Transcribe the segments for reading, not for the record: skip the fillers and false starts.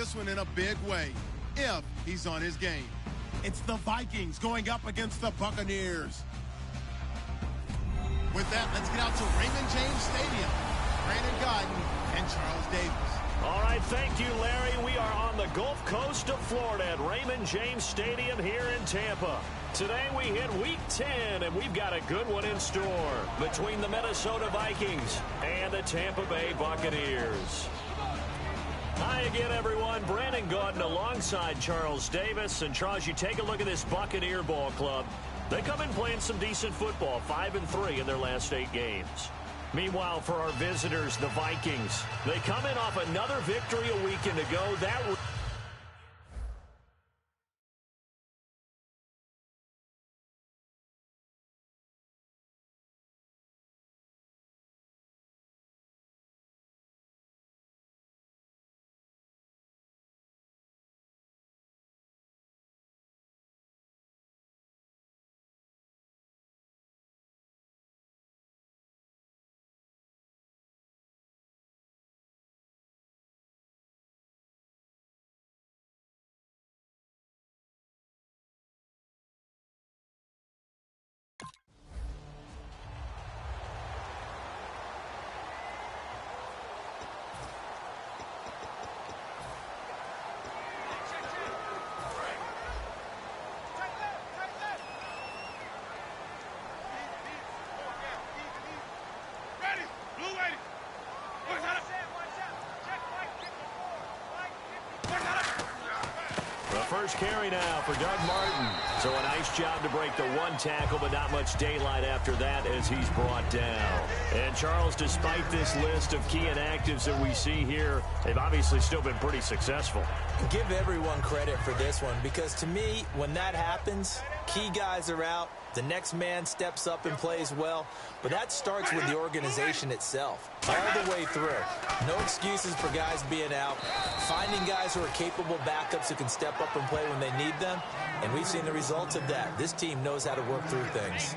this one in a big way, if he's on his game. It's the Vikings going up against the Buccaneers. With that, let's get out to Raymond James Stadium. Brandon Godden and Charles Davis. All right, thank you, Larry. We are on the Gulf Coast of Florida at Raymond James Stadium here in Tampa. Today we hit Week 10, and we've got a good one in store between the Minnesota Vikings and the Tampa Bay Buccaneers. Hi again, everyone. Brandon Gaudin alongside Charles Davis. And, Charles, you take a look at this Buccaneer ball club. They come in playing some decent football, 5-3 in their last 8 games. Meanwhile, for our visitors, the Vikings, they come in off another victory a weekend ago. First carry now for Doug Martin. So a nice job to break the one tackle, but not much daylight after that as he's brought down. And, Charles, despite this list of key inactives that we see here, they've obviously still been pretty successful. Give everyone credit for this one, because to me, when that happens, key guys are out, the next man steps up and plays well, but that starts with the organization itself, all the way through. No excuses for guys being out, finding guys who are capable backups who can step up and play when they need them, and we've seen the results of that. This team knows how to work through things.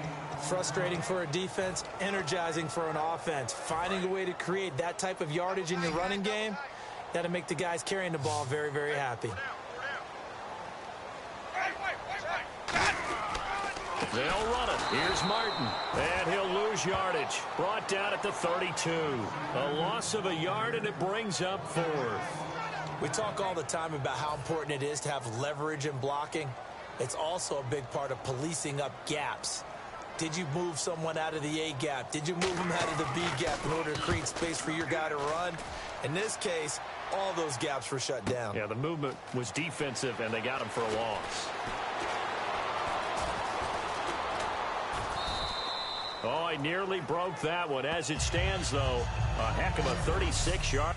Frustrating for a defense, energizing for an offense. Finding a way to create that type of yardage in your running game, that'll make the guys carrying the ball very, very happy. They'll run it. Here's Martin. And he'll lose yardage. Brought down at the 32. A loss of a yard, and it brings up 4th. We talk all the time about how important it is to have leverage in blocking. It's also a big part of policing up gaps. Did you move someone out of the A gap? Did you move them out of the B gap in order to create space for your guy to run? In this case, all those gaps were shut down. Yeah, the movement was defensive, and they got him for a loss. Oh, I nearly broke that one. As it stands, though, a heck of a 36-yard.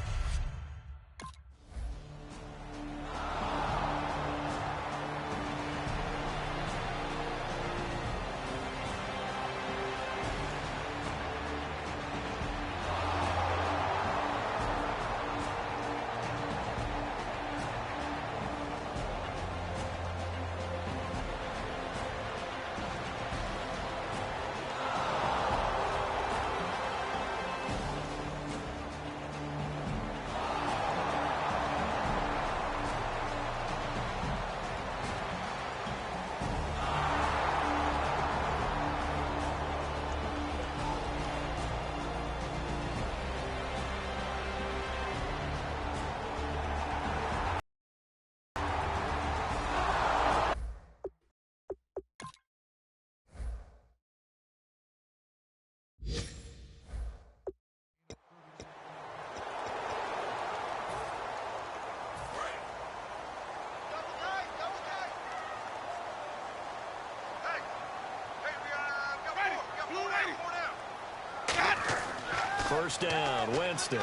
First down, Winston.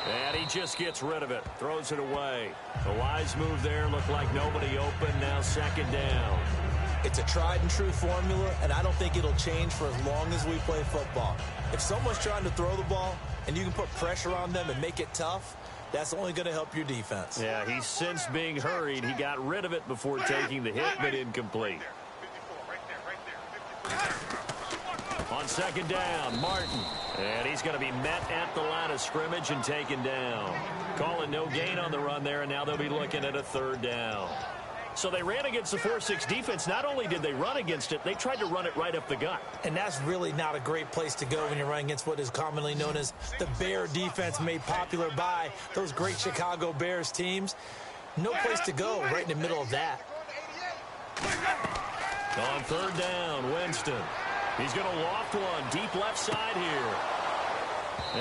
And he just gets rid of it, throws it away. A wise move there, looked like nobody open, now second down. It's a tried-and-true formula, and I don't think it'll change for as long as we play football. If someone's trying to throw the ball and you can put pressure on them and make it tough, that's only going to help your defense. Yeah, he's since being hurried. He got rid of it before taking the hit, but incomplete. On second down, Martin. And he's going to be met at the line of scrimmage and taken down. Calling no gain on the run there, and now they'll be looking at a 3rd down. So they ran against the 4-6 defense. Not only did they run against it, they tried to run it right up the gut. And that's really not a great place to go when you're running against what is commonly known as the Bear defense, made popular by those great Chicago Bears teams. No place to go right in the middle of that. On 3rd down, Winston. He's going to loft one deep left side here.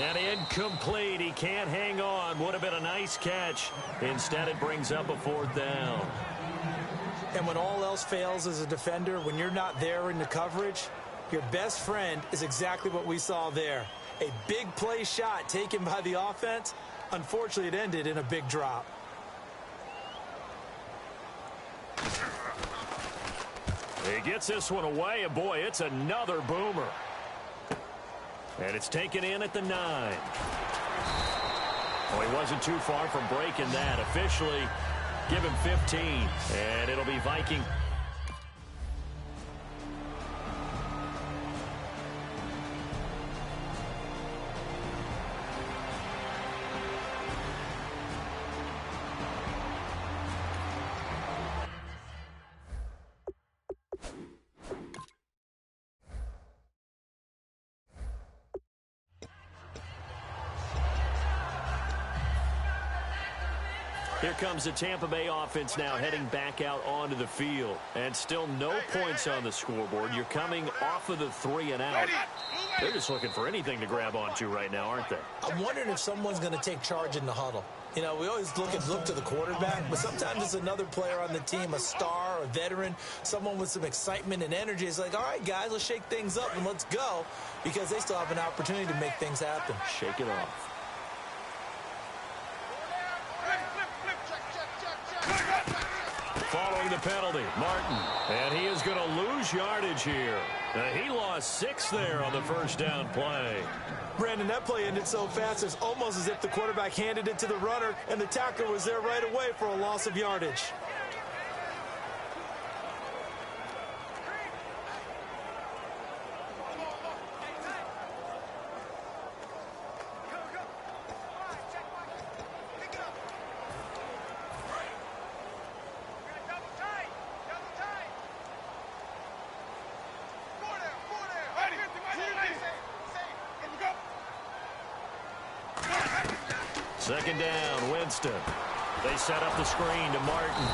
And incomplete. He can't hang on. Would have been a nice catch. Instead, it brings up a 4th down. And when all else fails as a defender, when you're not there in the coverage, your best friend is exactly what we saw there. A big play shot taken by the offense. Unfortunately, it ended in a big drop. He gets this one away, and boy, it's another boomer. And it's taken in at the 9. Oh, he wasn't too far from breaking that. Officially, give him 15, and it'll be Viking. Here comes the Tampa Bay offense now heading back out onto the field. And still no points on the scoreboard. You're coming off of the 3 and out. They're just looking for anything to grab onto right now, aren't they? I'm wondering if someone's going to take charge in the huddle. You know, we always look to the quarterback, but sometimes it's another player on the team, a star, a veteran, someone with some excitement and energy. It's like, all right, guys, let's shake things up and let's go, because they still have an opportunity to make things happen. Shake it off. Following the penalty, Martin. And he is going to lose yardage here. He lost 6 there on the 1st down play. Brandon, that play ended so fast, it's almost as if the quarterback handed it to the runner and the tackler was there right away for a loss of yardage. Second down, Winston. They set up the screen to Martin.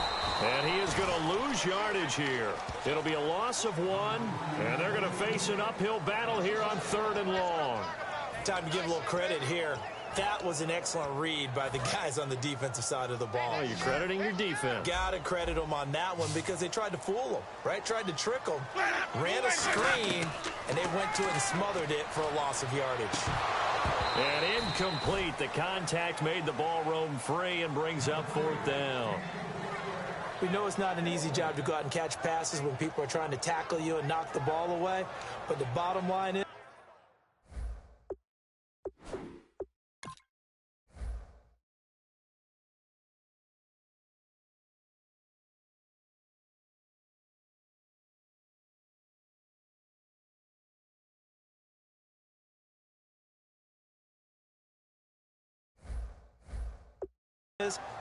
And he is going to lose yardage here. It'll be a loss of 1, and they're going to face an uphill battle here on 3rd and long. Time to give a little credit here. That was an excellent read by the guys on the defensive side of the ball. Oh, you're crediting your defense. Got to credit them on that one because they tried to fool them, right? Tried to trick them. Ran a screen, and they went to it and smothered it for a loss of yardage. And incomplete. The contact made the ball roam free and brings up 4th down. We know it's not an easy job to go out and catch passes when people are trying to tackle you and knock the ball away. But the bottom line is,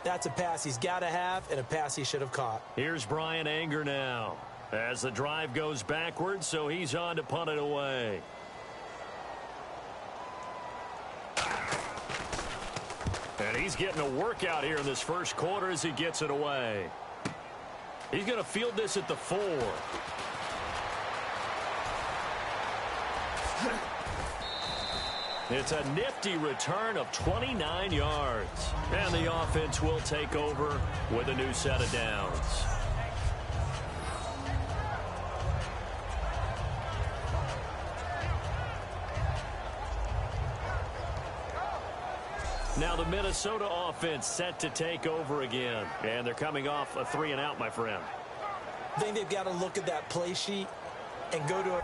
that's a pass he's got to have and a pass he should have caught. Here's Brian Anger now as the drive goes backwards, so he's on to punt it away. And he's getting a workout here in this first quarter as he gets it away. He's going to field this at the 4. It's a nifty return of 29 yards. And the offense will take over with a new set of downs. Now the Minnesota offense set to take over again. And they're coming off a 3 and out, my friend. I think they've got to look at that play sheet and go to a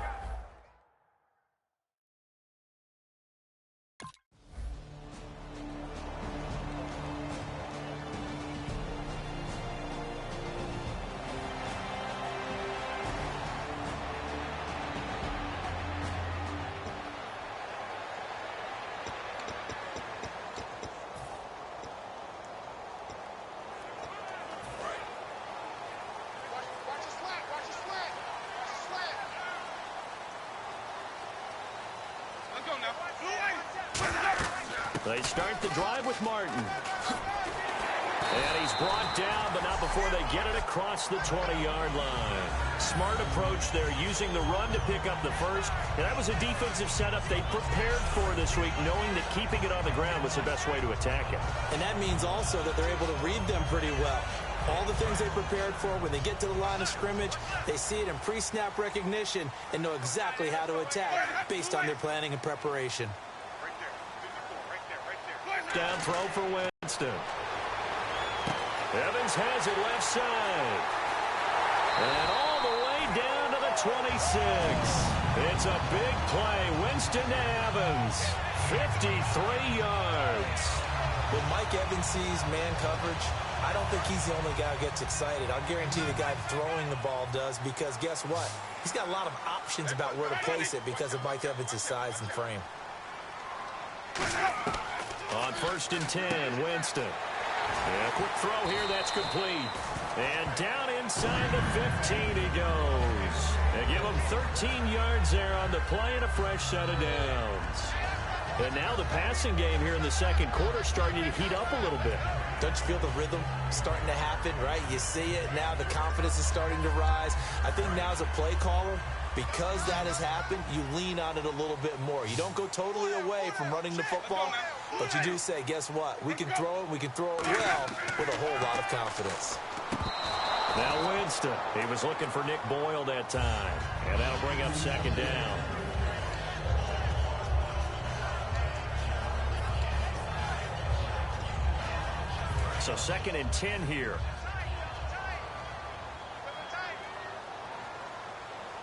They start the drive with Martin. And he's brought down, but not before they get it across the 20-yard line. Smart approach there, using the run to pick up the first. And that was a defensive setup they prepared for this week, knowing that keeping it on the ground was the best way to attack it. And that means also that they're able to read them pretty well. All the things they prepared for, when they get to the line of scrimmage, they see it in pre-snap recognition and know exactly how to attack based on their planning and preparation. Down throw for Winston. Evans has it left side. And all the way down to the 26. It's a big play. Winston to Evans. 53 yards. When Mike Evans sees man coverage, I don't think he's the only guy who gets excited. I'll guarantee the guy throwing the ball does, because guess what? He's got a lot of options about where to place it because of Mike Evans' size and frame. On 1st and 10, Winston. Yeah, quick throw here, that's complete. And down inside the 15 he goes. They give him 13 yards there on the play and a fresh set of downs. And now the passing game here in the second quarter starting to heat up a little bit. Don't you feel the rhythm starting to happen, right? You see it now, the confidence is starting to rise. I think now as a play caller, because that has happened, you lean on it a little bit more. You don't go totally away from running the football, but you do say, guess what? We can throw it well with a whole lot of confidence. Now Winston, he was looking for Nick Boyle that time, and that'll bring up second down. So 2nd and 10 here.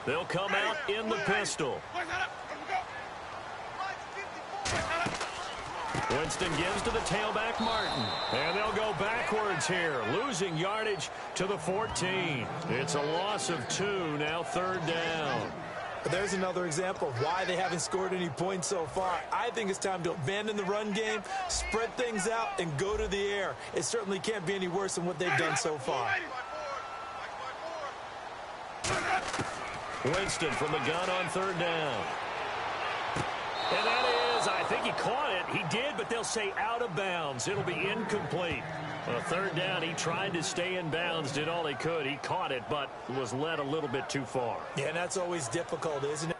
They'll come out in the pistol. Winston gives to the tailback, Martin. And they'll go backwards here, losing yardage to the 14. It's a loss of 2, now 3rd down. There's another example of why they haven't scored any points so far. I think it's time to abandon the run game, spread things out, and go to the air. It certainly can't be any worse than what they've done so far. Winston from the gun on 3rd down. And that is, I think he caught it. He did, but they'll say out of bounds. It'll be incomplete. Well, 3rd down, he tried to stay in bounds, did all he could. He caught it, but was led a little bit too far. Yeah, and that's always difficult, isn't it?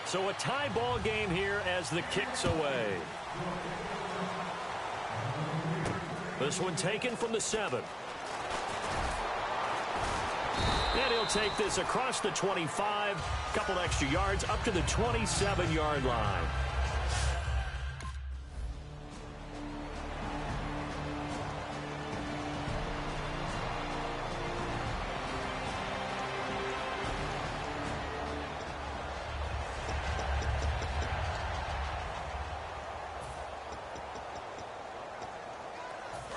So a tie ball game here as the kick's away. This one taken from the 7. And he'll take this across the 25, couple extra yards up to the 27-yard line.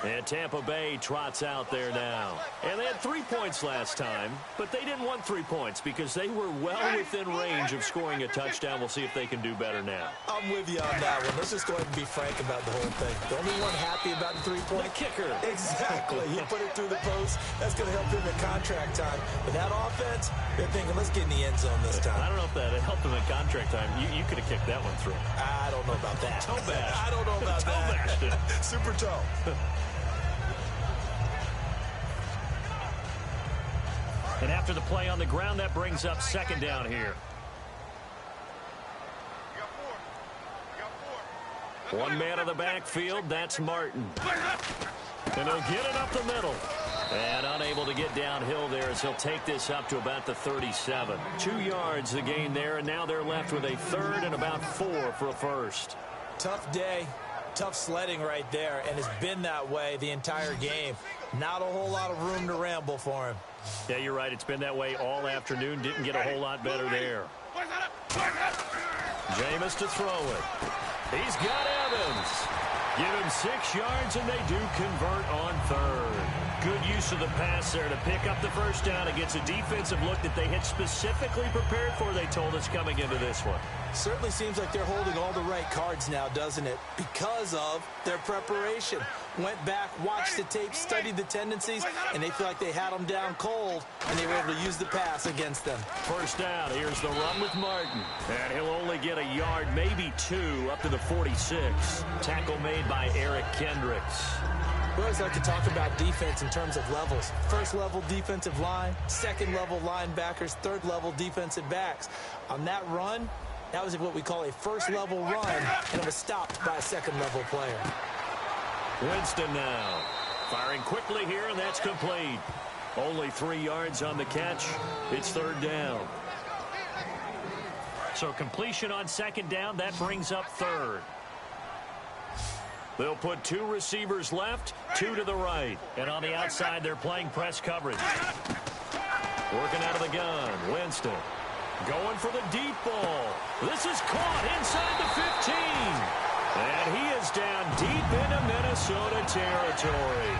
And Tampa Bay trots out there now. And they had 3 points last time, but they didn't want 3 points because they were well within range of scoring a touchdown. We'll see if they can do better now. I'm with you on that one. Let's just go ahead and be frank about the whole thing. The only one happy about the 3-point? The kicker. Exactly. He put it through the post. That's going to help him at contract time. But that offense, they're thinking, let's get in the end zone this time. I don't know if that helped him at contract time. You could have kicked that one through. I don't know about that. Toe bash. I don't know about toe that. Bashed it. Super toe. And after the play on the ground, that brings up 2nd down here. One man on the backfield, that's Martin. And he'll get it up the middle. And unable to get downhill there as he'll take this up to about the 37. 2 yards the gain there, and now they're left with a 3rd and about 4 for a first. Tough day. Tough sledding right there, and it's been that way the entire game. Not a whole lot of room to ramble for him. Yeah, you're right. It's been that way all afternoon. Didn't get a whole lot better there. Jameis to throw it. He's got Evans. Give him 6 yards, and they do convert on 3rd. Good use of the pass there to pick up the first down against a defensive look that they had specifically prepared for, they told us, coming into this one. Certainly seems like they're holding all the right cards now, doesn't it? Because of their preparation. Went back, watched the tape, studied the tendencies, and they feel like they had them down cold, and they were able to use the pass against them. First down, here's the run with Martin. And he'll only get a yard, maybe two, up to the 46. Tackle made by Eric Kendricks. We always like to talk about defense in terms of levels. First level defensive line, second level linebackers, third level defensive backs. On that run, that was what we call a first level run, and it was stopped by a second level player. Winston now firing quickly here, and that's complete. Only 3 yards on the catch. It's third down. So completion on second down, that brings up third. They'll put 2 receivers left, 2 to the right. And on the outside, they're playing press coverage. Working out of the gun, Winston. Going for the deep ball. This is caught inside the 15. And he is down deep into Minnesota territory.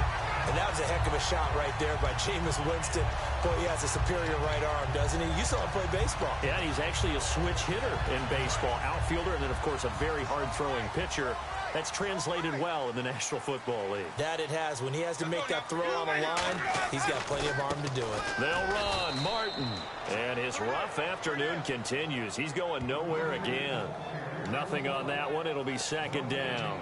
And that was a heck of a shot right there by Jameis Winston. Boy, he has a superior right arm, doesn't he? You saw him play baseball. Yeah, and he's actually a switch hitter in baseball. Outfielder, and then, of course, a very hard-throwing pitcher. That's translated well in the National Football League. That it has. When he has to make that throw on the line, he's got plenty of arm to do it. They'll run. Martin. And his rough afternoon continues. He's going nowhere again. Nothing on that one. It'll be second down.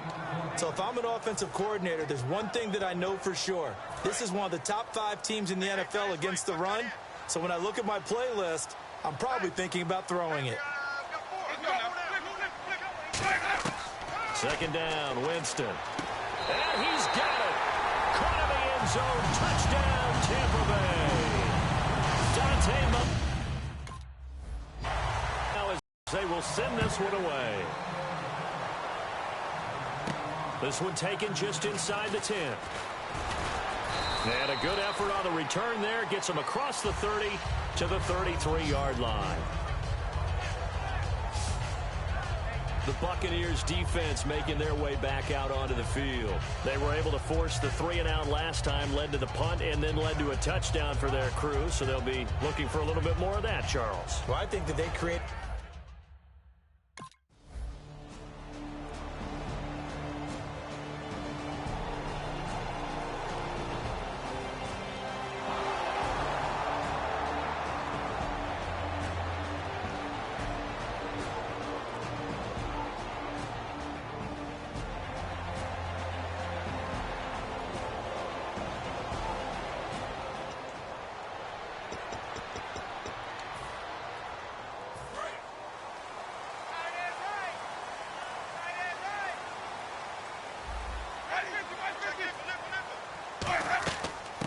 So if I'm an offensive coordinator, there's one thing that I know for sure. This is one of the top 5 teams in the NFL against the run. So when I look at my playlist, I'm probably thinking about throwing it. Second down, Winston. And he's got it. Caught in the end zone. Touchdown, Tampa Bay. Now as they will send this one away. This one taken just inside the 10. And a good effort on the return there. Gets him across the 30 to the 33-yard line. The Buccaneers defense making their way back out onto the field. They were able to force the 3-and-out last time, led to the punt, and then led to a touchdown for their crew. So they'll be looking for a little bit more of that, Charles. Well, I think that they create...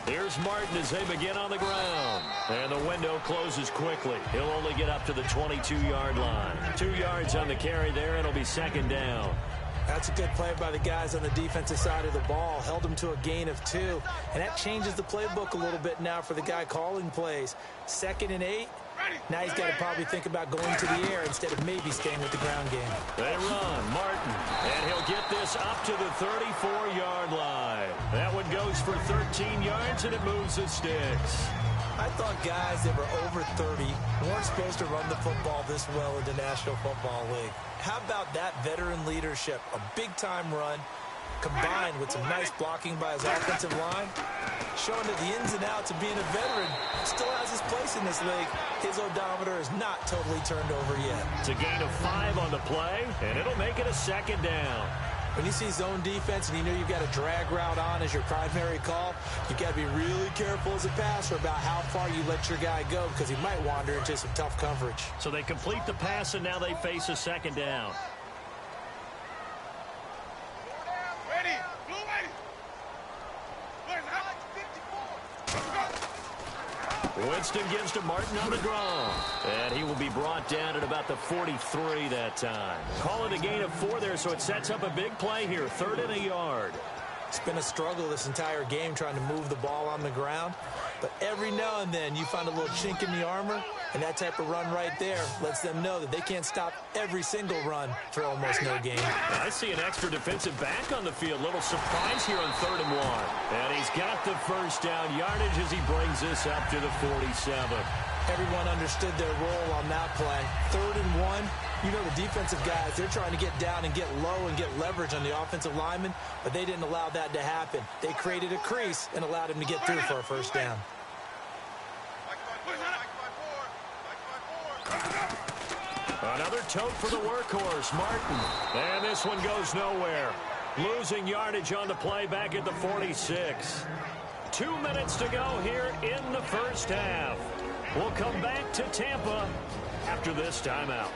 Here's Martin as they begin on the ground. And the window closes quickly. He'll only get up to the 22-yard line. 2 yards on the carry there, and it'll be second down. That's a good play by the guys on the defensive side of the ball. Held him to a gain of 2. And that changes the playbook a little bit now for the guy calling plays. 2nd and 8. Now he's got to probably think about going to the air instead of maybe staying with the ground game. They run. Martin. And he'll get this up to the 34-yard line. That one goes for 13 yards, and it moves the sticks. I thought guys that were over 30 weren't supposed to run the football this well in the National Football League. How about that veteran leadership? A big-time run combined with some nice blocking by his offensive line, showing that the ins and outs of being a veteran still has his place in this league. His odometer is not totally turned over yet. It's a gain of 5 on the play, and it'll make it a second down. When you see zone defense and you know you've got a drag route on as your primary call, you've got to be really careful as a passer about how far you let your guy go because he might wander into some tough coverage. So they complete the pass, and now they face a second down. Winston gives to Martin on the draw. And he will be brought down at about the 43 that time. Call it a gain of 4 there, so it sets up a big play here. 3rd and a yard. It's been a struggle this entire game trying to move the ball on the ground. But every now and then you find a little chink in the armor, and that type of run right there lets them know that they can't stop every single run for almost no gain. I see an extra defensive back on the field. Little surprise here on 3rd and 1. And he's got the first down yardage as he brings this up to the 47. Everyone understood their role on that play. 3rd and 1. You know the defensive guys, they're trying to get down and get low and get leverage on the offensive lineman, but they didn't allow that to happen. They created a crease and allowed him to get through for a first down. Another tote for the workhorse, Martin. And this one goes nowhere. Losing yardage on the play back at the 46. 2 minutes to go here in the first half. We'll come back to Tampa after this timeout.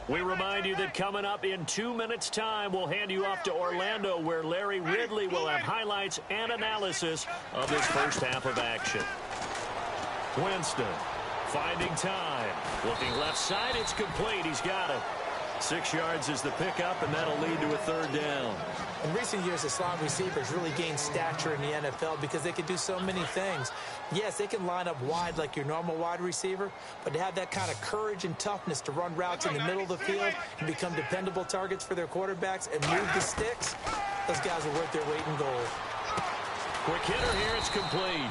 We remind you that coming up in 2 minutes' time, we'll hand you off to Orlando, where Larry Ridley will have highlights and analysis of this first half of action. Winston finding time. Looking left side, it's complete. He's got it. 6 yards is the pickup, and that'll lead to a 3rd down. In recent years, the slot receivers really gained stature in the NFL because they can do so many things. Yes, they can line up wide like your normal wide receiver, but to have that kind of courage and toughness to run routes in the middle of the field and become dependable targets for their quarterbacks and move the sticks, those guys are worth their weight in gold. Quick hitter here, it's complete.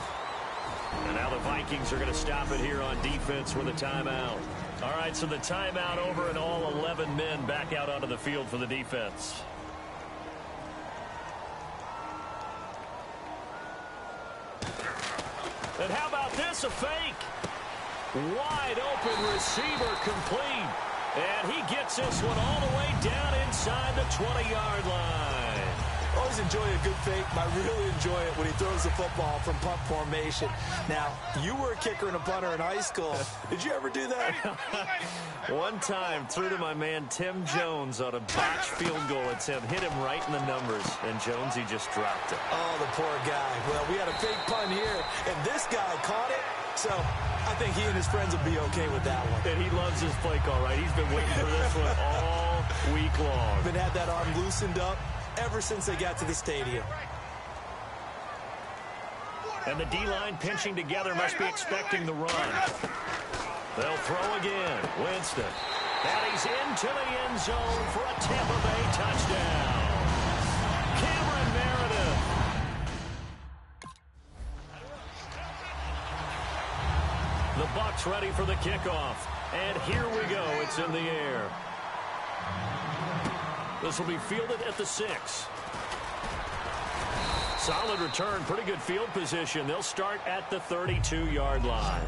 And now the Vikings are going to stop it here on defense with a timeout. All right, so the timeout over and all 11 men back out onto the field for the defense. And how about this, a fake? Wide open receiver complete. And he gets this one all the way down inside the 20-yard line. Always enjoy a good fake. I really enjoy it when he throws the football from punt formation. Now, you were a kicker and a punter in high school. Did you ever do that? One time, threw to my man Tim Jones on a botched field goal attempt. Hit him right in the numbers, and Jonesy just dropped it. Oh, the poor guy. Well, we had a fake punt here, and this guy caught it. So I think he and his friends will be okay with that one. And he loves his play call, right? He's been waiting for this one all week long. Been had that arm loosened up ever since they got to the stadium. And the D-line pinching together must be expecting the run. They'll throw again. Winston. And he's into the end zone for a Tampa Bay touchdown. Cameron Meredith. The Bucs ready for the kickoff. And here we go. It's in the air. This will be fielded at the 6. Solid return, pretty good field position. They'll start at the 32-yard line.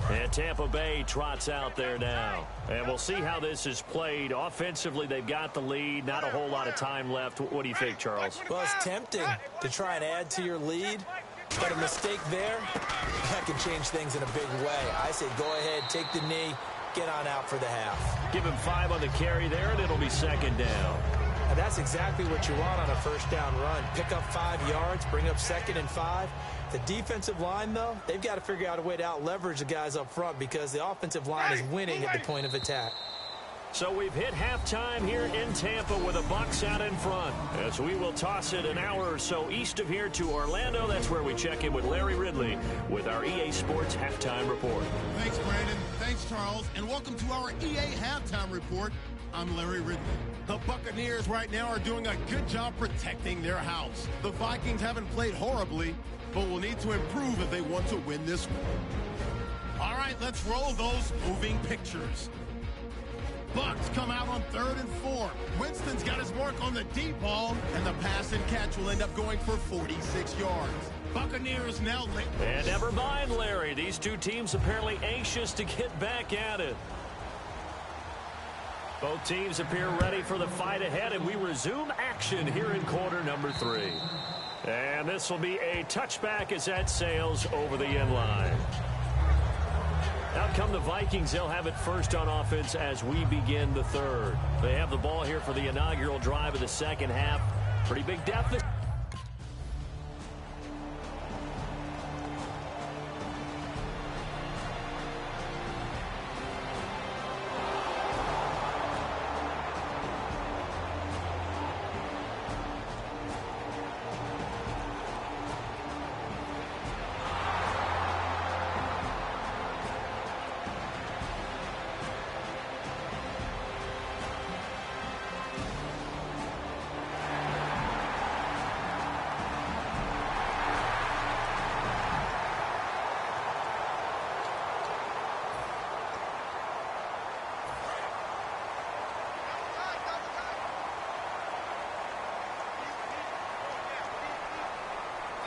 And Tampa Bay trots out there now. And we'll see how this is played. Offensively, they've got the lead. Not a whole lot of time left. What do you think, Charles? Well, it's tempting to try and add to your lead. But a mistake there, that can change things in a big way. I say go ahead, take the knee, get on out for the half. Give him 5 on the carry there, and it'll be 2nd down. And that's exactly what you want on a first down run. Pick up 5 yards, bring up 2nd and 5. The defensive line, though, they've got to figure out a way to out-leverage the guys up front because the offensive line is winning at the point of attack. So we've hit halftime here in Tampa with the Bucs out in front. As we will toss it an hour or so east of here to Orlando. That's where we check in with Larry Ridley with our EA Sports Halftime Report. Thanks, Brandon. Thanks, Charles. And welcome to our EA Halftime Report. I'm Larry Ridley. The Buccaneers right now are doing a good job protecting their house. The Vikings haven't played horribly, but will need to improve if they want to win this one. All right, let's roll those moving pictures. Bucs come out on 3rd and 4. Winston's got his mark on the deep ball, and the pass and catch will end up going for 46 yards. Buccaneers now... And never mind, Larry. These two teams apparently anxious to get back at it. Both teams appear ready for the fight ahead, and we resume action here in quarter number 3. And this will be a touchback as that sails over the end line. Out come the Vikings. They'll have it first on offense as we begin the third. They have the ball here for the inaugural drive of the second half. Pretty big deficit.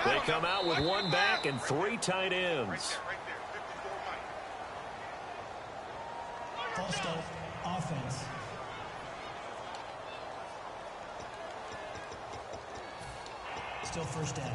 They come out with one back and three tight ends. False start, offense. Still first down.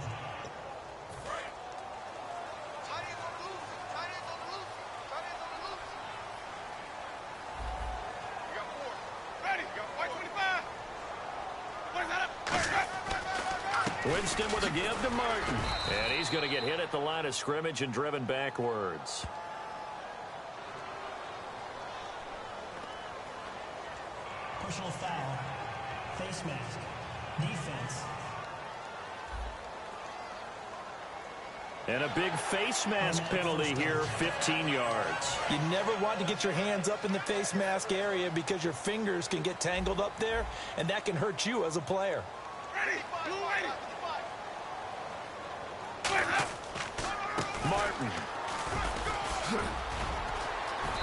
Winston with a give to Martin. And he's going to get hit at the line of scrimmage and driven backwards. Personal foul. Face mask. Defense. And a big face mask penalty here, 15 yards. You never want to get your hands up in the face mask area because your fingers can get tangled up there, and that can hurt you as a player. Martin.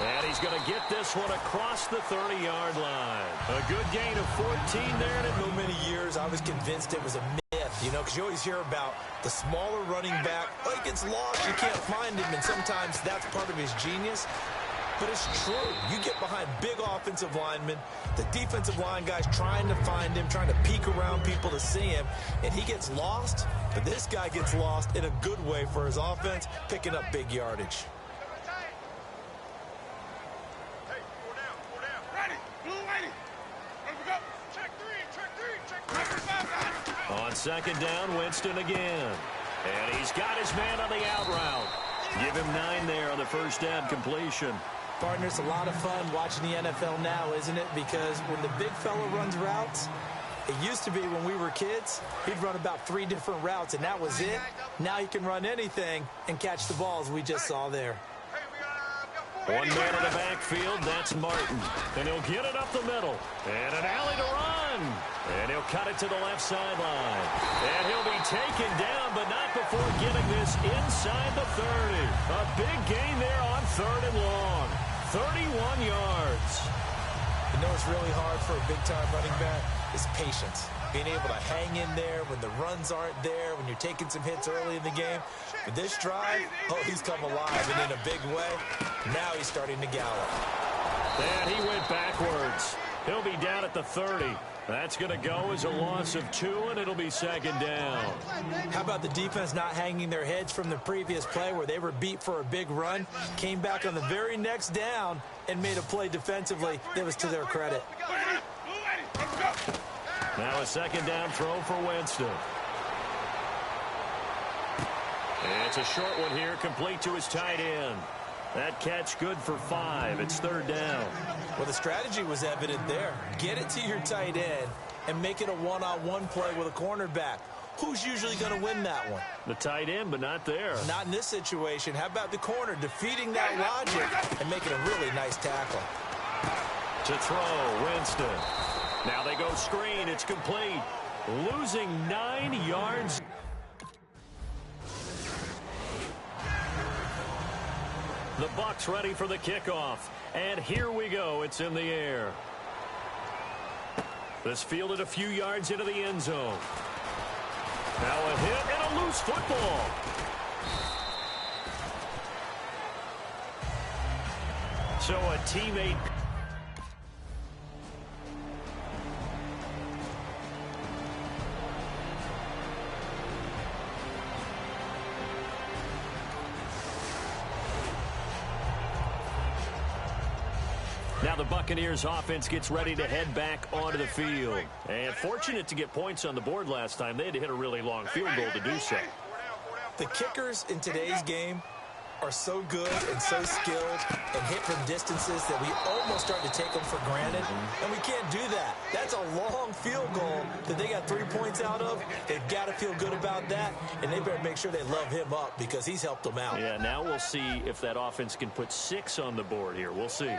And he's going to get this one across the 30-yard line. A good gain of 14 there. And For many years, I was convinced it was a myth, you know, because you always hear about the smaller running back. Oh, he gets lost, you can't find him, and sometimes that's part of his genius. But it's true. You get behind big offensive linemen, the defensive line guys trying to find him, trying to peek around people to see him, and he gets lost. But this guy gets lost in a good way for his offense, picking up big yardage. On second down, Winston again. And he's got his man on the out route. Give him 9 there on the first down completion. Partner, it's a lot of fun watching the NFL now, isn't it? Because when the big fella runs routes, it used to be when we were kids, he'd run about 3 different routes, and that was it. Now he can run anything and catch the balls we just saw there. One man in the backfield, that's Martin. And he'll get it up the middle. And an alley to run. And he'll cut it to the left sideline. And he'll be taken down, but not before getting this inside the 30. A big gain there on 3rd and long. 31 yards. You know what's really hard for a big-time running back is patience. Being able to hang in there when the runs aren't there, when you're taking some hits early in the game. But this drive, oh, he's come alive and in a big way. Now he's starting to gallop. And he went backwards. He'll be down at the 30. That's going to go as a loss of 2, and it'll be second down. How about the defense not hanging their heads from the previous play where they were beat for a big run, came back on the very next down, and made a play defensively that was to their credit. Now a second down throw for Winston. And it's a short one here, complete to his tight end. That catch good for 5. It's 3rd down. Well, the strategy was evident there. Get it to your tight end and make it a one-on-one play with a cornerback. Who's usually going to win that one? The tight end, but not there. Not in this situation. How about the corner defeating that logic and making a really nice tackle? To throw, Winston. Now they go screen. It's complete. Losing 9 yards. The Bucs ready for the kickoff. And here we go. It's in the air. This fielded a few yards into the end zone. Now a hit and a loose football. So a teammate. Now the Buccaneers offense gets ready to head back onto the field. And fortunate to get points on the board last time. They had to hit a really long field goal to do so. The kickers in today's game are so good and so skilled and hit from distances that we almost start to take them for granted, and we can't do that. That's a long field goal that they got 3 points out of. They've got to feel good about that, and they better make sure they love him up because he's helped them out. Yeah, now we'll see if that offense can put 6 on the board here. We'll see.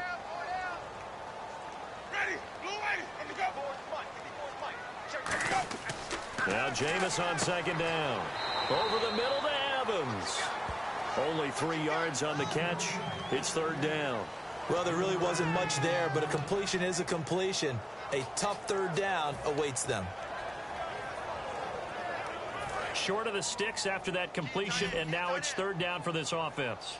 Now Jameis on second down. Over the middle to Evans. Only 3 yards on the catch. It's third down. Well, there really wasn't much there, but a completion is a completion. A tough third down awaits them. Short of the sticks after that completion, and now it's third down for this offense.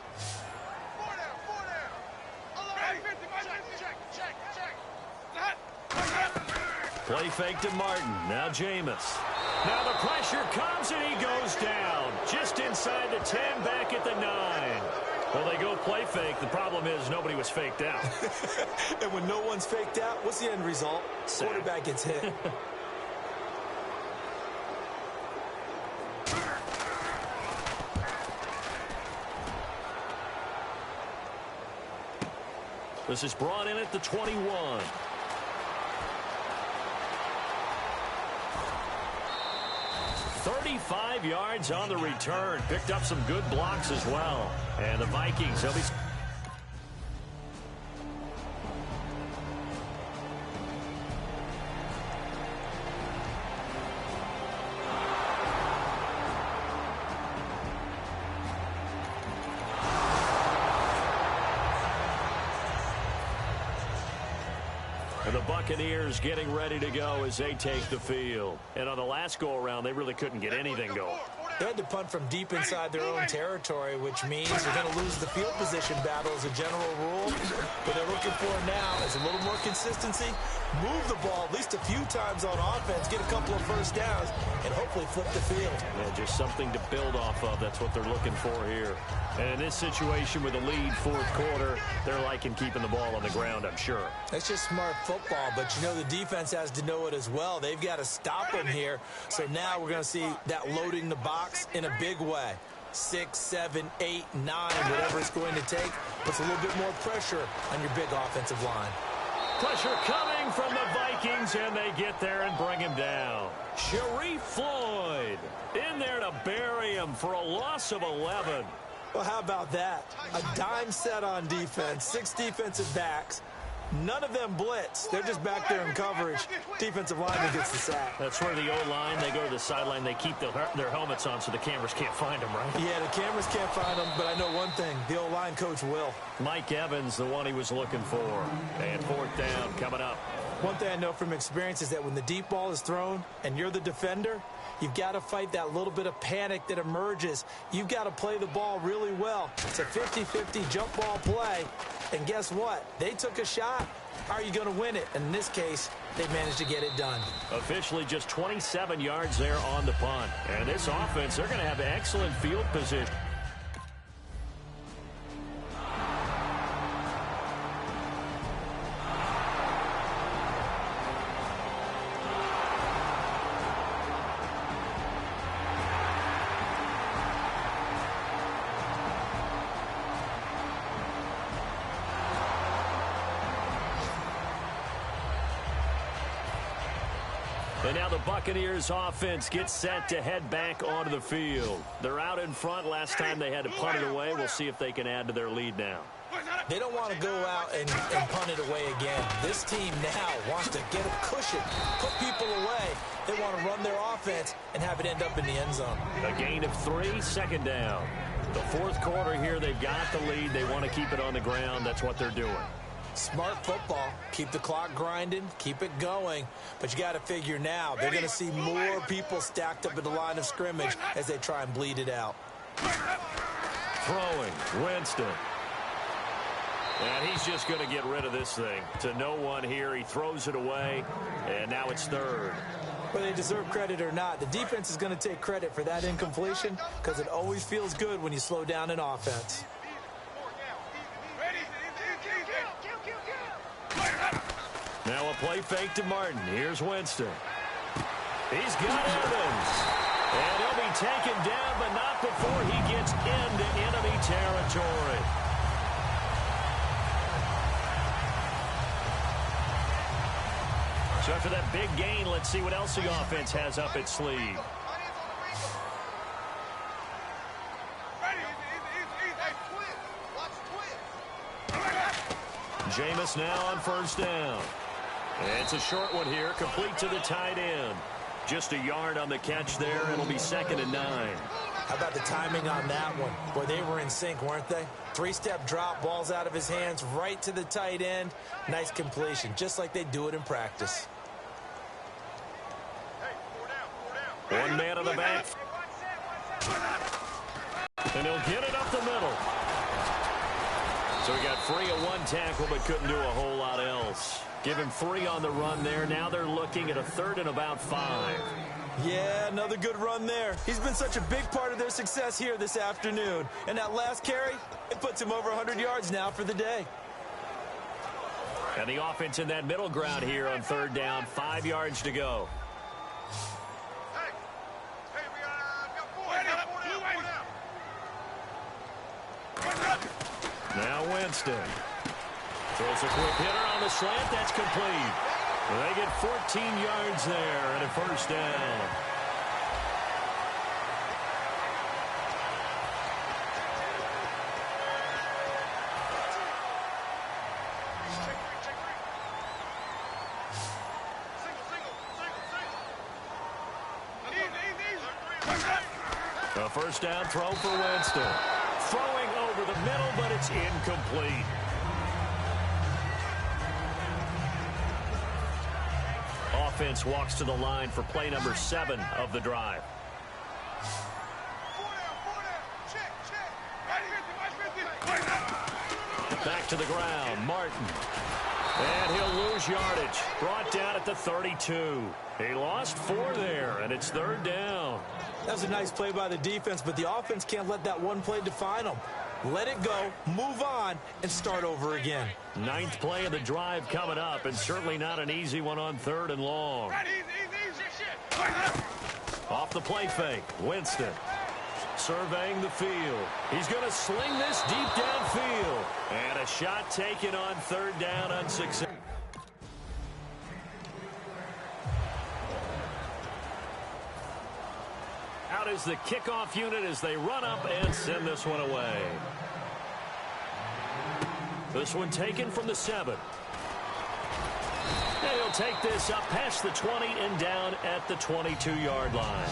Play fake to Martin. Now Jameis. Now the pressure comes, and he goes down. Just inside the 10, back at the 9. Well, they go play fake. The problem is nobody was faked out. And when no one's faked out, what's the end result? Quarterback gets hit. This is brought in at the 21. "35 yards on the return." Picked up some good blocks as well. And the Vikings, they'll be... And the Buccaneers getting ready to go as they take the field. And on the last go-around, they really couldn't get anything going. They had to punt from deep inside their own territory, which means they're going to lose the field position battle as a general rule. What they're looking for now is a little more consistency, move the ball at least a few times on offense, get a couple of first downs, and hopefully flip the field. Yeah, just something to build off of. That's what they're looking for here. And in this situation with a lead fourth quarter, they're liking keeping the ball on the ground, I'm sure. That's just smart football, but you know the defense has to know it as well. They've got to stop them here. So now we're going to see that loading the box in a big way. 6, 7, 8, 9, whatever it's going to take, puts a little bit more pressure on your big offensive line. Pressure coming from the Vikings, and they get there and bring him down. Sharif Floyd in there to bury him for a loss of 11. Well, how about that? A dime set on defense, 6 defensive backs. None of them blitz. They're just back there in coverage. Defensive lineman gets the sack. That's where the O-line, they go to the sideline, they keep their helmets on so the cameras can't find them, right? Yeah, the cameras can't find them, but I know one thing. The O-line coach will. Mike Evans, the one he was looking for. And fourth down coming up. One thing I know from experience is that when the deep ball is thrown and you're the defender, you've got to fight that little bit of panic that emerges. You've got to play the ball really well. It's a 50-50 jump ball play. And guess what? They took a shot. How are you going to win it? And in this case, they managed to get it done. Officially just 27 yards there on the punt. And this offense, they're going to have excellent field position. And now the Buccaneers offense gets set to head back onto the field. They're out in front. Last time they had to punt it away. We'll see if they can add to their lead now. They don't want to go out and punt it away again. This team now wants to get a cushion, put people away. They want to run their offense and have it end up in the end zone. A gain of 3, second down. The fourth quarter here, they've got the lead. They want to keep it on the ground. That's what they're doing. Smart football. Keep the clock grinding. Keep it going. But you got to figure now, they're going to see more people stacked up at the line of scrimmage as they try and bleed it out. Throwing, Winston. And he's just going to get rid of this thing. To no one here. He throws it away, and now it's third. Whether they deserve credit or not, the defense is going to take credit for that incompletion because it always feels good when you slow down an offense. Now a play fake to Martin. Here's Winston. He's got Evans. And he'll be taken down, but not before he gets into enemy territory. So after that big gain, let's see what else the offense has up its sleeve. Jameis now on first down. It's a short one here, complete to the tight end. Just a yard on the catch there. It'll be 2nd and 9. How about the timing on that one? Boy, they were in sync, weren't they? 3-step drop, balls out of his hands, right to the tight end. Nice completion, just like they do it in practice. One man on the back. And he'll get it up the middle. So he got free of one tackle, but couldn't do a whole lot else. Give him 3 on the run there. Now they're looking at a 3rd and about 5. Yeah, another good run there. He's been such a big part of their success here this afternoon. And that last carry, it puts him over 100 yards now for the day. And the offense in that middle ground here on 3rd down. 5 yards to go. Now Winston. Throws a quick hitter on the slant. That's complete. They get 14 yards there and a first down. A first down throw for Winston. Throwing over the middle, but it's incomplete. Offense walks to the line for play number 7 of the drive. Back to the ground, Martin. And he'll lose yardage. Brought down at the 32. He lost 4 there, and it's 3rd down. That was a nice play by the defense, but the offense can't let that one play define them. Let it go, move on, and start over again. 9th play of the drive coming up, and certainly not an easy one on 3rd and long. Off the play fake, Winston. Surveying the field. He's going to sling this deep downfield. And a shot taken on 3rd down unsuccessful. Out is the kickoff unit as they run up and send this one away. This one taken from the 7. And he'll take this up past the 20 and down at the 22-yard line.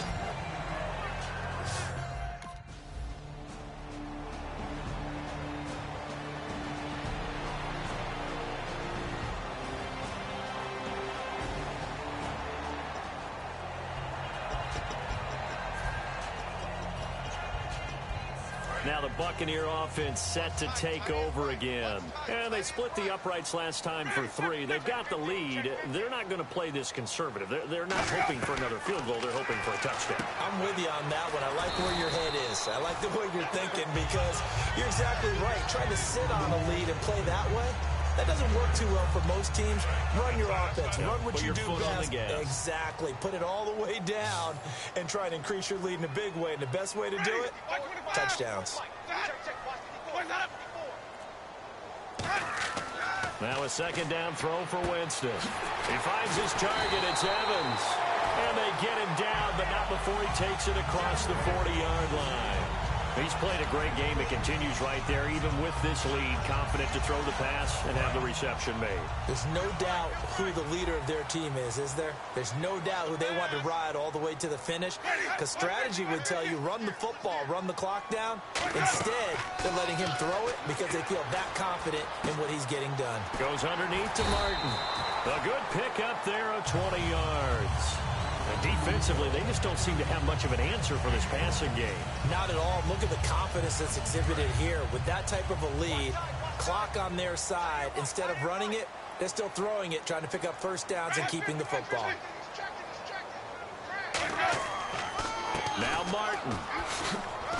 Now the Buccaneer offense set to take over again. And they split the uprights last time for 3. They've got the lead. They're not going to play this conservative. They're not hoping for another field goal. They're hoping for a touchdown. I'm with you on that one. I like where your head is. I like the way you're thinking because you're exactly right. Trying to sit on a lead and play that way, that doesn't work too well for most teams. Run your offense. Run what you do best. Exactly. Put it all the way down and try to increase your lead in a big way. And the best way to do it, touchdowns. Now a 2nd down throw for Winston. He finds his target. It's Evans. And they get him down, but not before he takes it across the 40-yard line. He's played a great game. It continues right there, even with this lead, confident to throw the pass and have the reception made. There's no doubt who the leader of their team is there? There's no doubt who they want to ride all the way to the finish, because strategy would tell you run the football, run the clock down. Instead, they're letting him throw it because they feel that confident in what he's getting done. Goes underneath to Martin. A good pick up there of 20 yards. And defensively, they just don't seem to have much of an answer for this passing game. Not at all. Look at the confidence that's exhibited here. With that type of a lead, clock on their side, instead of running it, they're still throwing it, trying to pick up first downs and keeping the football. Now Martin.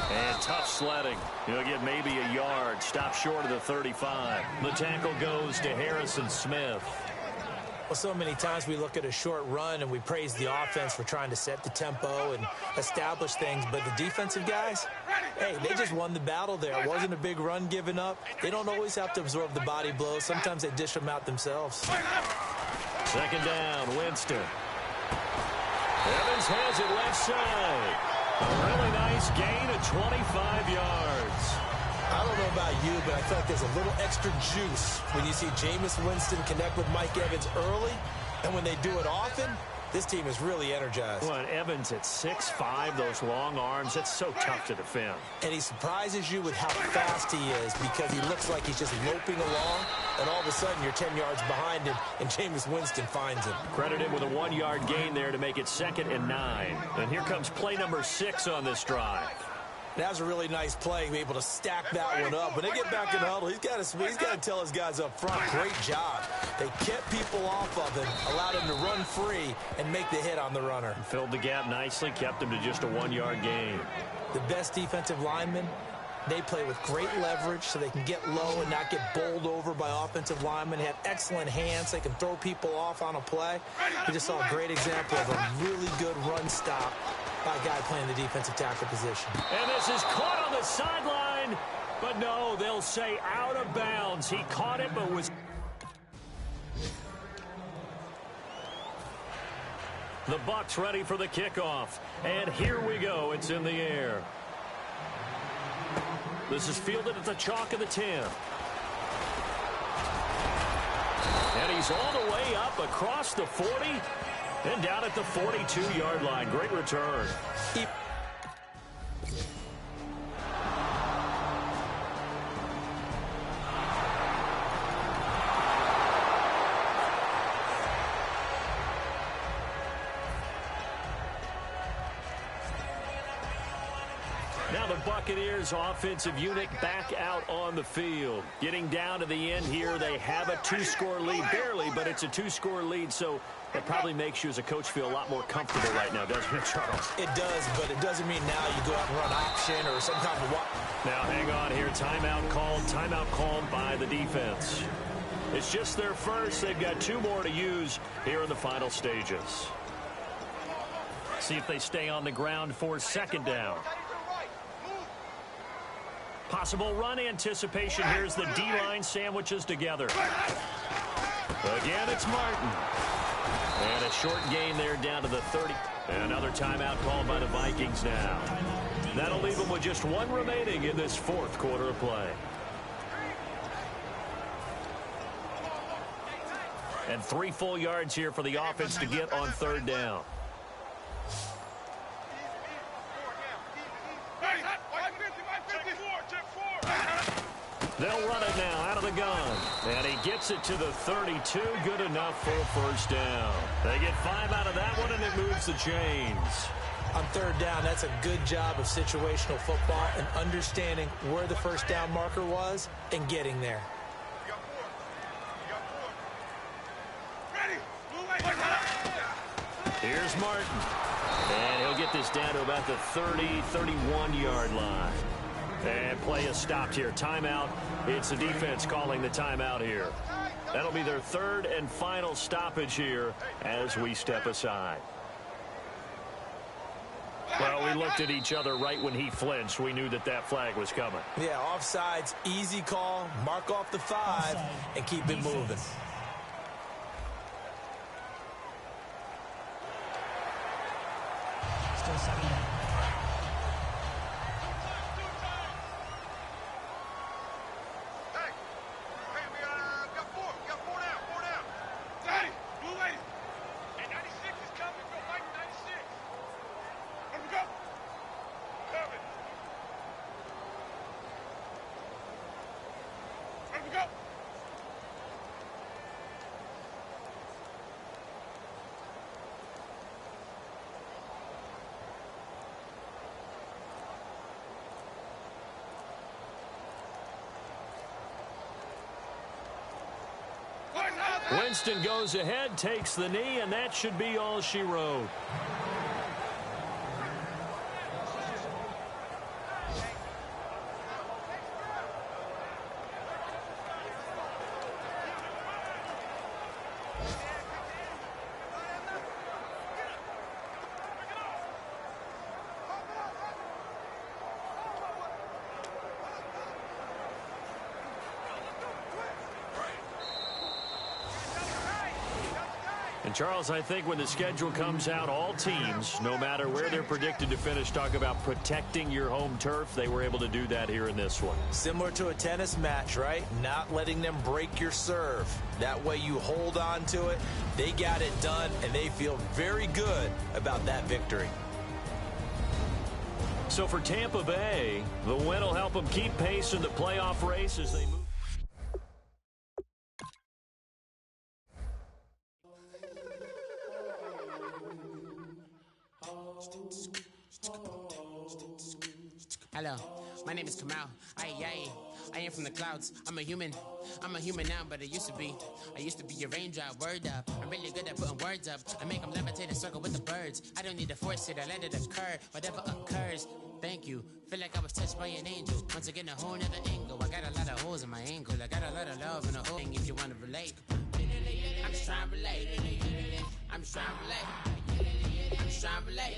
And tough sledding. He'll get maybe a yard. Stop short of the 35. The tackle goes to Harrison Smith. Well, so many times we look at a short run and we praise the offense for trying to set the tempo and establish things, but the defensive guys, hey, they just won the battle there. It wasn't a big run given up. They don't always have to absorb the body blows. Sometimes they dish them out themselves. Second down, Winston. Evans has it left side. A really nice gain of 25 yards. I don't know about you, but I feel like there's a little extra juice when you see Jameis Winston connect with Mike Evans early, and when they do it often, this team is really energized. Well, and Evans at 6'5", those long arms, that's so tough to defend. And he surprises you with how fast he is because he looks like he's just loping along, and all of a sudden you're 10 yards behind him, and Jameis Winston finds him. Credit him with a 1-yard gain there to make it 2nd and 9. And here comes play number 6 on this drive. That was a really nice play, be able to stack that one up. When they get back in the huddle, he's got to tell his guys up front, great job. They kept people off of him, allowed him to run free and make the hit on the runner. Filled the gap nicely, kept him to just a 1-yard gain. The best defensive linemen, they play with great leverage so they can get low and not get bowled over by offensive linemen. They have excellent hands. They can throw people off on a play. We just saw a great example of a really good run stop by a guy playing the defensive tackle position. And this is caught on the sideline, but no, they'll say out of bounds. He caught it, but was... The Bucs ready for the kickoff, and here we go. It's in the air. This is fielded at the chalk of the 10. And he's all the way up across the 40 and down at the 42-yard line. Great return. Now the Buccaneers offensive unit back out on the field. Getting down to the end here, they have a 2-score lead. Barely, but it's a 2-score lead, so that probably makes you as a coach feel a lot more comfortable right now, doesn't it, Charles? It does, but it doesn't mean now you go out and run option or some kind of what. Now hang on here. Timeout called by the defense. It's just their first. They've got 2 more to use here in the final stages. See if they stay on the ground for 2nd down. Possible run anticipation. Here's the D-line sandwiches together. Again, it's Martin. And a short gain there down to the 30. And another timeout called by the Vikings now. That'll leave them with just 1 remaining in this 4th quarter of play. And 3 full yards here for the offense to get on 3rd down. They'll run it now out of the gun. And he gets it to the 32. Good enough for a 1st down. They get 5 out of that one, and it moves the chains. On 3rd down, that's a good job of situational football and understanding where the 1st down marker was and getting there. Here's Martin. And he'll get this down to about the 30, 31-yard line. And play is stopped here. Timeout. It's the defense calling the timeout here. That'll be their 3rd and final stoppage here as we step aside. Well, we looked at each other right when he flinched. We knew that that flag was coming. Yeah, offsides, easy call. Mark off the 5 and keep it moving. Still 2nd down. Winston goes ahead, takes the knee, and that should be all she wrote. And, Charles, I think when the schedule comes out, all teams, no matter where they're predicted to finish, talk about protecting your home turf. They were able to do that here in this one. Similar to a tennis match, right? Not letting them break your serve. That way you hold on to it. They got it done, and they feel very good about that victory. So for Tampa Bay, the win will help them keep pace in the playoff race as they move. Hello, my name is Kamal. I am from the clouds. I'm a human now, but I used to be a raindrop. Word up, I'm really good at putting words up. I make them levitate and circle with the birds. I don't need to force it, I let it occur. Whatever occurs, thank you. Feel like I was touched by an angel. Once again, a whole nother angle. I got a lot of holes in my ankle. I got a lot of love in a hole. If you want to relate, I'm just trying to relate. I'm just trying to relate. I'm just trying to relate.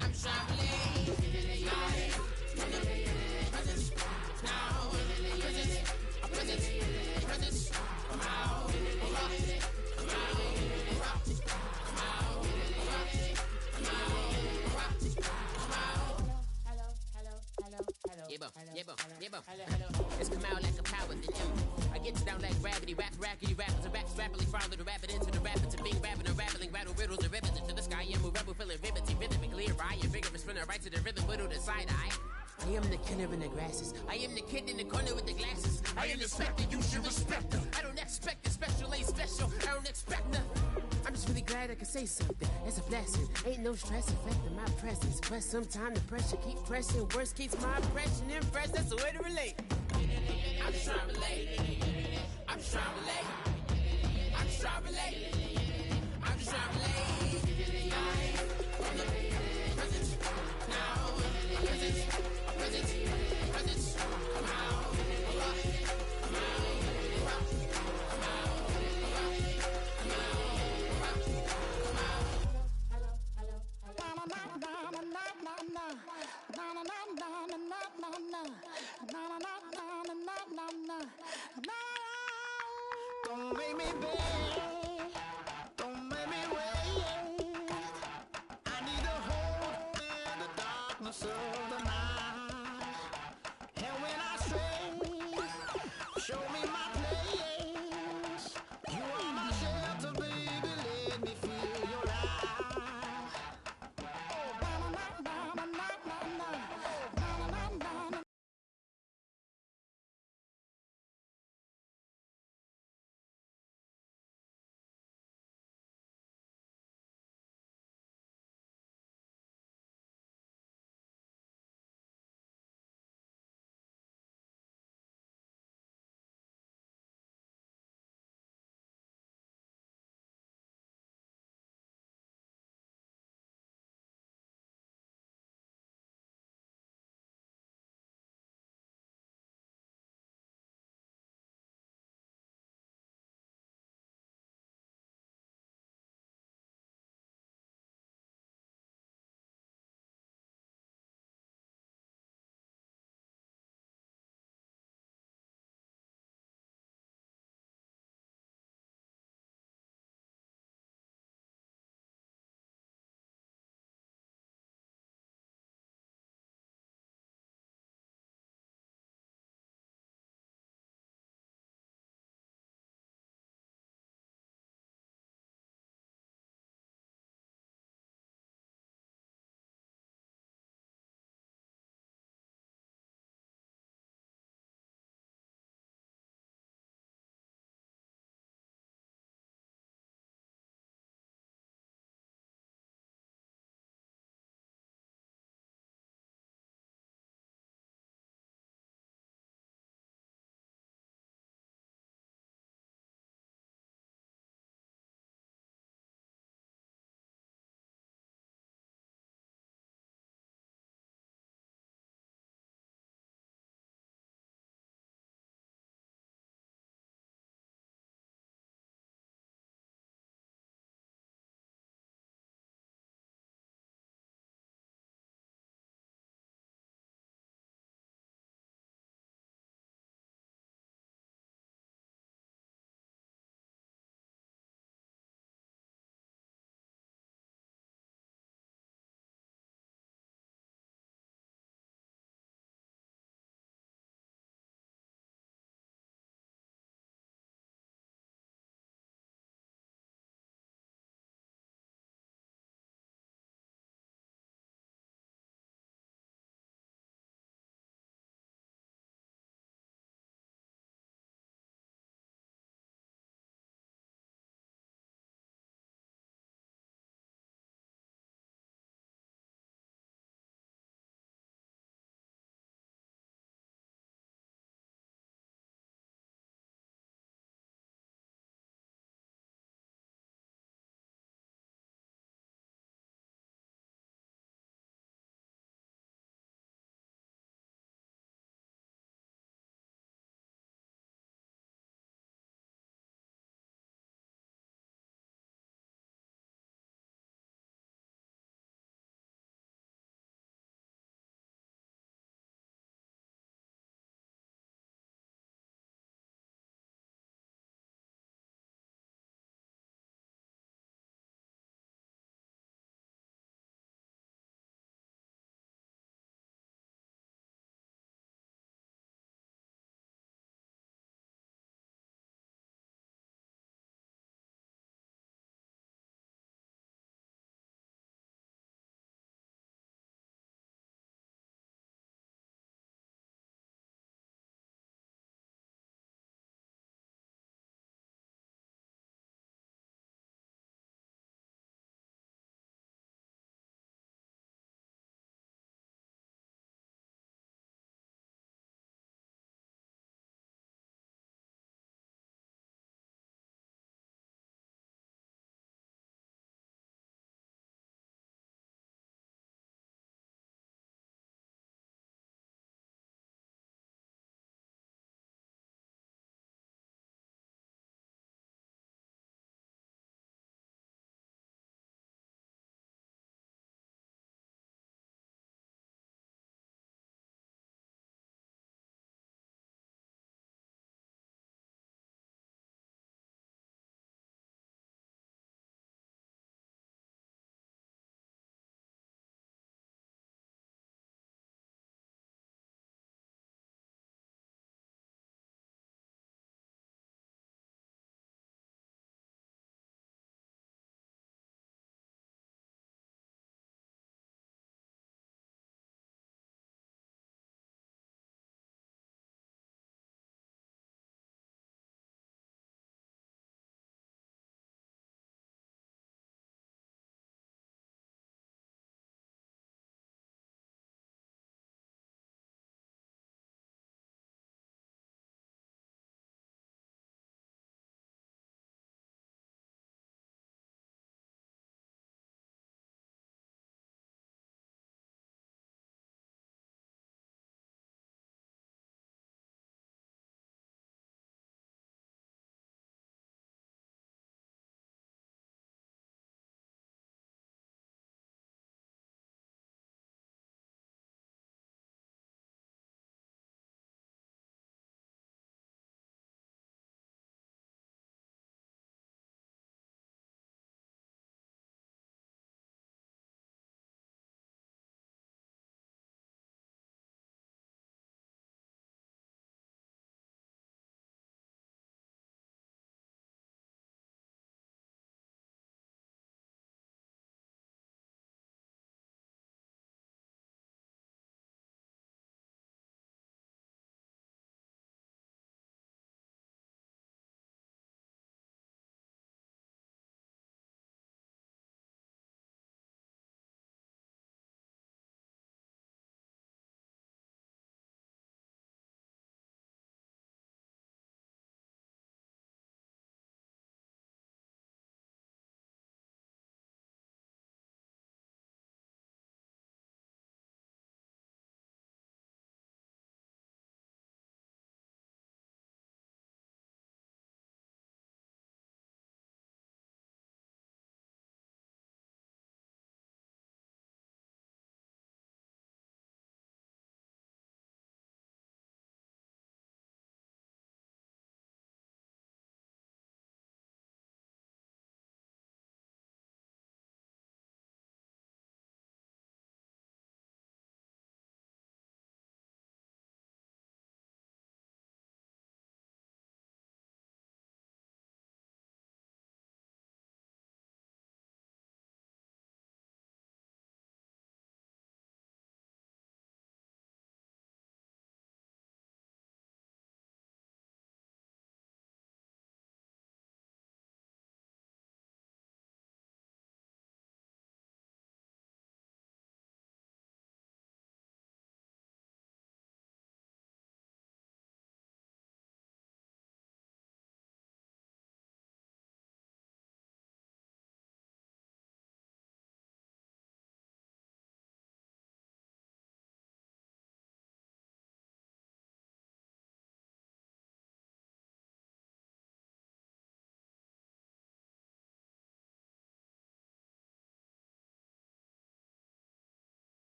I'm just trying to relate. It's come out like a power than him. I get you down like gravity, rackety rappers and raps rapidly follow the rapid into the rapids and being rapping and rattling rattle riddles and rivets into the sky. I'm a rebel feeling rivety, rhythmically right. Your vigorous spinner right to the rhythm, whittle the side eye. I am the killer in the grasses. I am the kid in the corner with the glasses. I am the specter, you should respect her. I don't expect a special, ain't special. I don't expect nothing. I'm just really glad I can say something. It's a blessing. Ain't no stress affecting my presence. But sometimes the pressure keep pressing. Worst keeps my impression impressed. That's the way to relate. I'm just trying to relate. I'm just trying to relate. I'm just trying to relate. I'm just trying to relate. From the present, now, present, present, come out, come out, come out, come out, Don't make me beg.